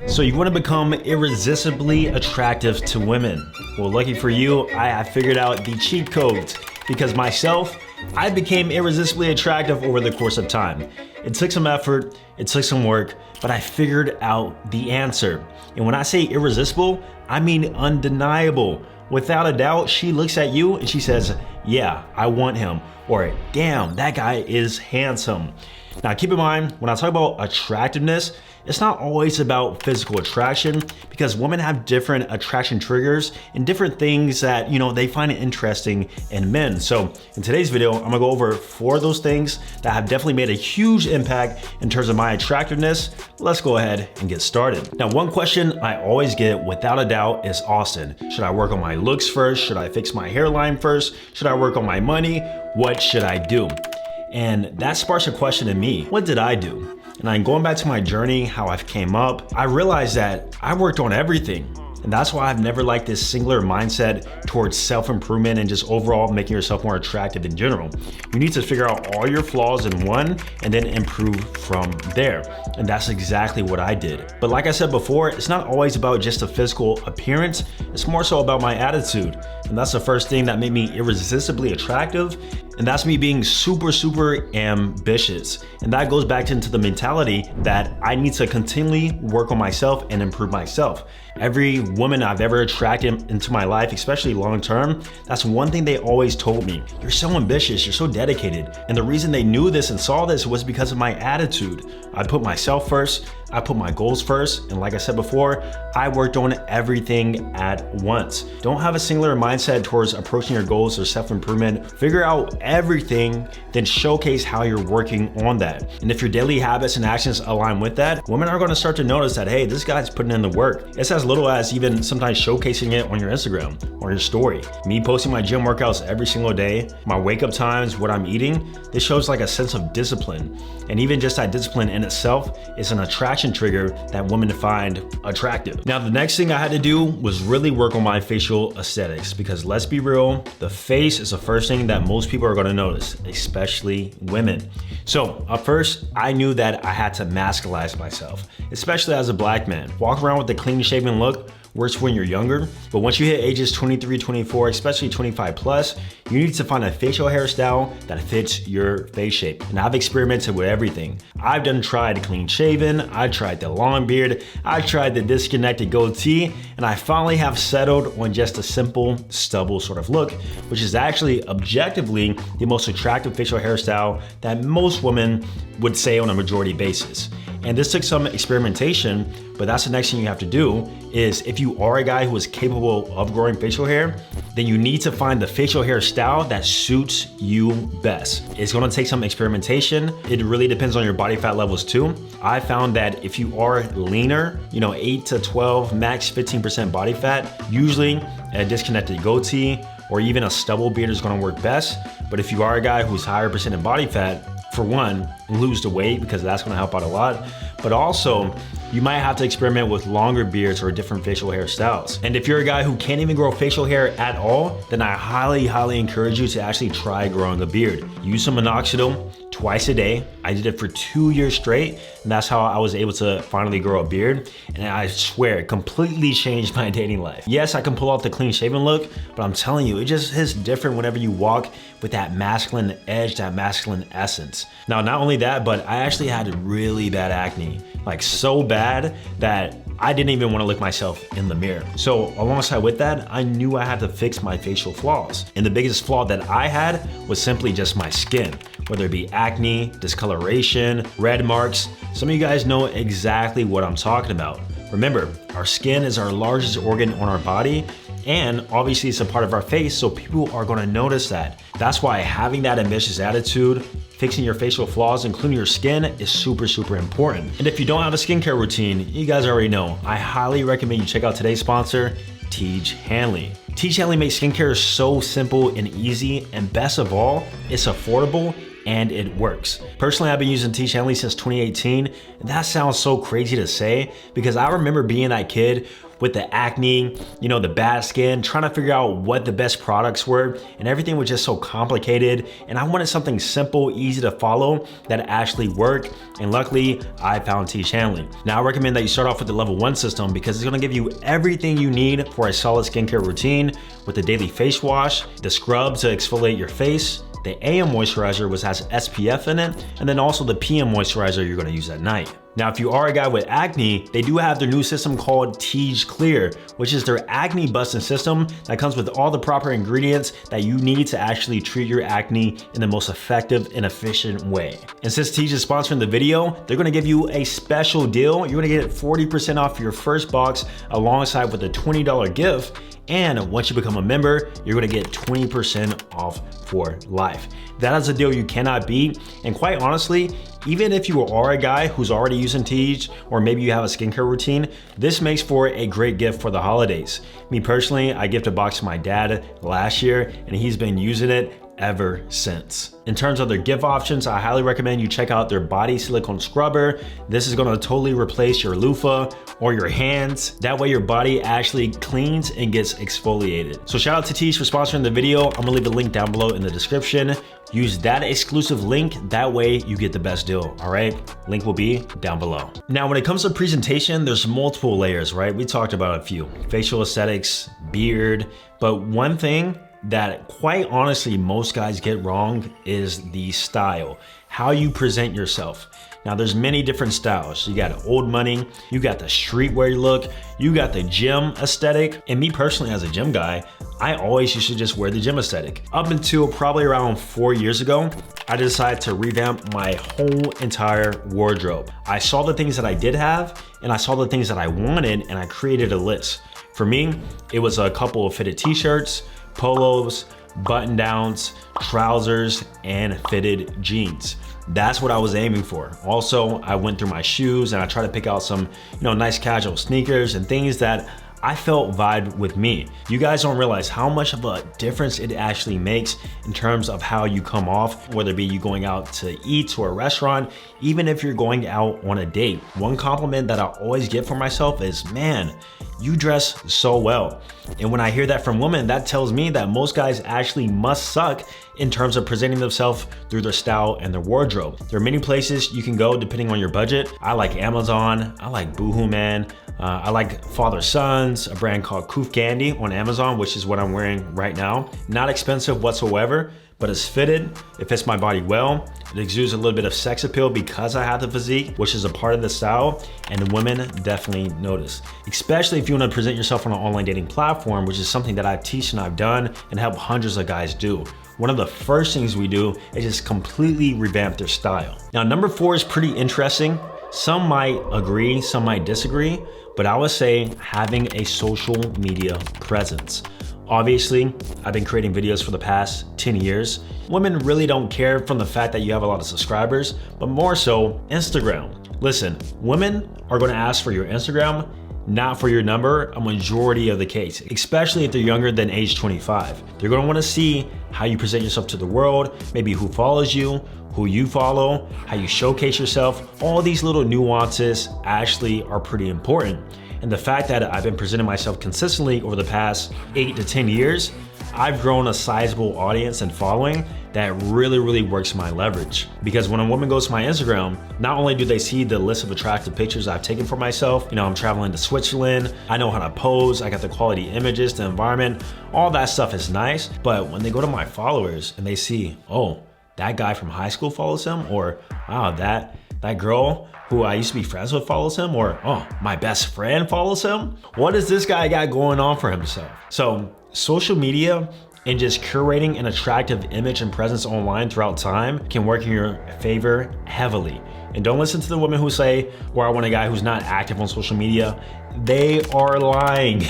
So you want to become irresistibly attractive to women. Well, lucky for you, I figured out the cheat codes because myself, I became irresistibly attractive over the course of time. It took some effort, it took some work, but I figured out the answer. And when I say irresistible, I mean undeniable. Without a doubt, she looks at you and she says, yeah, I want him. Or damn, that guy is handsome. Now keep in mind, when I talk about attractiveness, it's not always about physical attraction because women have different attraction triggers and different things that, they find interesting in men. So in today's video, I'm gonna go over 4 of those things that have definitely made a huge impact in terms of my attractiveness. Let's go ahead and get started. Now, one question I always get without a doubt is, Austin, should I work on my looks first? Should I fix my hairline first? Should I work on my money? What should I do? And that sparks a question in me. What did I do? And I'm going back to my journey, how I've came up, I realized that I worked on everything. And that's why I've never liked this singular mindset towards self-improvement and just overall making yourself more attractive in general. You need to figure out all your flaws in one and then improve from there. And that's exactly what I did. But like I said before, it's not always about just a physical appearance. It's more so about my attitude. And that's the first thing that made me irresistibly attractive. And that's me being super ambitious. And that goes back into the mentality that I need to continually work on myself and improve myself. Every woman I've ever attracted into my life, especially long term, that's one thing they always told me. You're so ambitious, you're so dedicated. And the reason they knew this and saw this was because of my attitude. I put myself first, I put my goals first, and like I said before, I worked on everything at once. Don't have a singular mindset towards approaching your goals or self-improvement. Figure out everything, then showcase how you're working on that. And if your daily habits and actions align with that, women are gonna start to notice that, hey, this guy's putting in the work. It's as little as even sometimes showcasing it on your Instagram or your story. Me posting my gym workouts every single day, my wake up times, what I'm eating, this shows like a sense of discipline. And even just that discipline in itself is an attraction trigger that women find attractive. Now, the next thing I had to do was really work on my facial aesthetics because let's be real, the face is the first thing that most people are gonna notice, especially women. So at first, I knew that I had to masculize myself, especially as a black man. Walk around with a clean shaven look works when you're younger, but once you hit ages 23, 24, especially 25 plus, you need to find a facial hairstyle that fits your face shape. And I've experimented with everything. I've tried clean shaven, I tried the long beard, I tried the disconnected goatee, and I finally have settled on just a simple stubble sort of look, which is actually objectively the most attractive facial hairstyle that most women would say on a majority basis. And this took some experimentation, but that's the next thing you have to do is if you are a guy who is capable of growing facial hair, then you need to find the facial hair style that suits you best. It's gonna take some experimentation. It really depends on your body fat levels too. I found that if you are leaner, 8 to 12, max 15% body fat, usually a disconnected goatee or even a stubble beard is gonna work best. But if you are a guy who's higher percent in body fat, for one, lose the weight because that's gonna help out a lot. But also, you might have to experiment with longer beards or different facial hair styles. And if you're a guy who can't even grow facial hair at all, then I highly encourage you to actually try growing a beard. Use some minoxidil twice a day. I did it for 2 years straight, and that's how I was able to finally grow a beard. And I swear, it completely changed my dating life. Yes, I can pull off the clean shaven look, but I'm telling you, it just is different whenever you walk with that masculine edge, that masculine essence. Now, not only that, but I actually had really bad acne, like so bad that I didn't even want to look myself in the mirror. So alongside with that, I knew I had to fix my facial flaws. And the biggest flaw that I had was simply just my skin, whether it be acne, discoloration, red marks. Some of you guys know exactly what I'm talking about. Remember, our skin is our largest organ on our body, and obviously it's a part of our face, so people are gonna notice that. That's why having that ambitious attitude, fixing your facial flaws, including your skin, is super important. And if you don't have a skincare routine, you guys already know, I highly recommend you check out today's sponsor, Teach Hanley. Teach Hanley makes skincare so simple and easy, and best of all, it's affordable and it works. Personally, I've been using T-Shanley since 2018, and that sounds so crazy to say because I remember being that kid with the acne, the bad skin, trying to figure out what the best products were, and everything was just so complicated, and I wanted something simple, easy to follow that actually worked, and luckily, I found T-Shanley. Now, I recommend that you start off with the level 1 system because it's gonna give you everything you need for a solid skincare routine with the daily face wash, the scrub to exfoliate your face, the AM moisturizer which has SPF in it, and then also the PM moisturizer you're gonna use at night. Now, if you are a guy with acne, they do have their new system called Tige Clear, which is their acne busting system that comes with all the proper ingredients that you need to actually treat your acne in the most effective and efficient way. And since Tige is sponsoring the video, they're gonna give you a special deal. You're gonna get 40% off your first box alongside with a $20 gift. And once you become a member, you're gonna get 20% off for life. That is a deal you cannot beat. And quite honestly, even if you are a guy who's already using Tige, or maybe you have a skincare routine, this makes for a great gift for the holidays. Me personally, I gifted a box to my dad last year, and he's been using it ever since. In terms of their gift options, I highly recommend you check out their body silicone scrubber. This is gonna totally replace your loofah or your hands. That way your body actually cleans and gets exfoliated. So shout out to Tige for sponsoring the video. I'm gonna leave the link down below in the description. Use that exclusive link, that way you get the best deal, all right? Link will be down below. Now, when it comes to presentation, there's multiple layers, right? We talked about a few, facial aesthetics, beard, but one thing that quite honestly most guys get wrong is the style, how you present yourself. Now, there's many different styles. You got old money, you got the streetwear look, you got the gym aesthetic. And me personally, as a gym guy, I always used to just wear the gym aesthetic. Up until probably around 4 years ago, I decided to revamp my whole entire wardrobe. I saw the things that I did have, and I saw the things that I wanted, and I created a list. For me, it was a couple of fitted t-shirts, polos, button downs, trousers, and fitted jeans. That's what I was aiming for. Also, I went through my shoes and I tried to pick out some, nice casual sneakers and things that I felt vibed with me. You guys don't realize how much of a difference it actually makes in terms of how you come off, whether it be you going out to eat to a restaurant, even if you're going out on a date. One compliment that I always get for myself is, man, you dress so well. And when I hear that from women, that tells me that most guys actually must suck in terms of presenting themselves through their style and their wardrobe. There are many places you can go depending on your budget. I like Amazon, I like Boohoo Man, I like Father Sons, a brand called Koof Candy on Amazon, which is what I'm wearing right now. Not expensive whatsoever, but it's fitted, it fits my body well, it exudes a little bit of sex appeal because I have the physique, which is a part of the style, and women definitely notice. Especially if you want to present yourself on an online dating platform, which is something that I teach and I've done and help hundreds of guys do. One of the first things we do is just completely revamp their style. Now, number 4 is pretty interesting. Some might agree, some might disagree, but I would say having a social media presence. Obviously, I've been creating videos for the past 10 years. Women really don't care from the fact that you have a lot of subscribers, but more so Instagram. Listen, women are gonna ask for your Instagram, not for your number, a majority of the case, especially if they're younger than age 25. They're gonna wanna see how you present yourself to the world, maybe who follows you, who you follow, how you showcase yourself. All these little nuances actually are pretty important. And the fact that I've been presenting myself consistently over the past 8 to 10 years, I've grown a sizable audience and following that really works my leverage. Because when a woman goes to my Instagram, not only do they see the list of attractive pictures I've taken for myself, I'm traveling to Switzerland, I know how to pose, I got the quality images, the environment, all that stuff is nice. But when they go to my followers and they see, oh, that guy from high school follows him, or wow, that girl who I used to be friends with follows him, or oh, my best friend follows him. What does this guy got going on for himself? So social media and just curating an attractive image and presence online throughout time can work in your favor heavily. And don't listen to the women who say, well, I want a guy who's not active on social media. They are lying.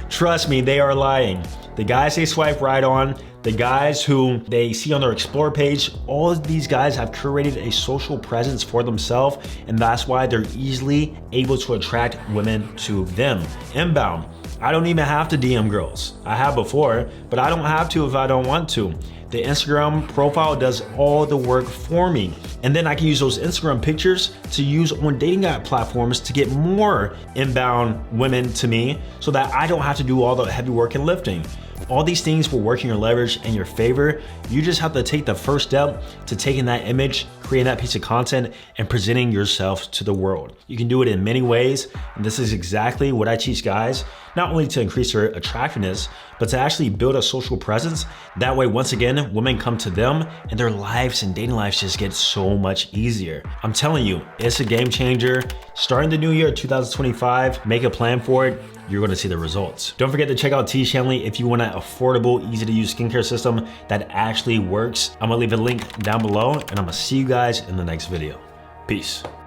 Trust me, they are lying. The guys they swipe right on, the guys who they see on their Explore page, all of these guys have curated a social presence for themselves, and that's why they're easily able to attract women to them. Inbound. I don't even have to DM girls. I have before, but I don't have to if I don't want to. The Instagram profile does all the work for me. And then I can use those Instagram pictures to use on dating app platforms to get more inbound women to me so that I don't have to do all the heavy work and lifting. All these things will work in your leverage in your favor. You just have to take the first step to taking that image, creating that piece of content, and presenting yourself to the world. You can do it in many ways, and this is exactly what I teach guys, not only to increase their attractiveness, but to actually build a social presence. That way, once again, women come to them and their lives and dating lives just get so much easier. I'm telling you, it's a game changer. Starting the new year, 2025, make a plan for it. You're gonna see the results. Don't forget to check out T Shanley if you want an affordable, easy to use skincare system that actually works. I'm gonna leave a link down below, and I'm gonna see you guys in the next video. Peace.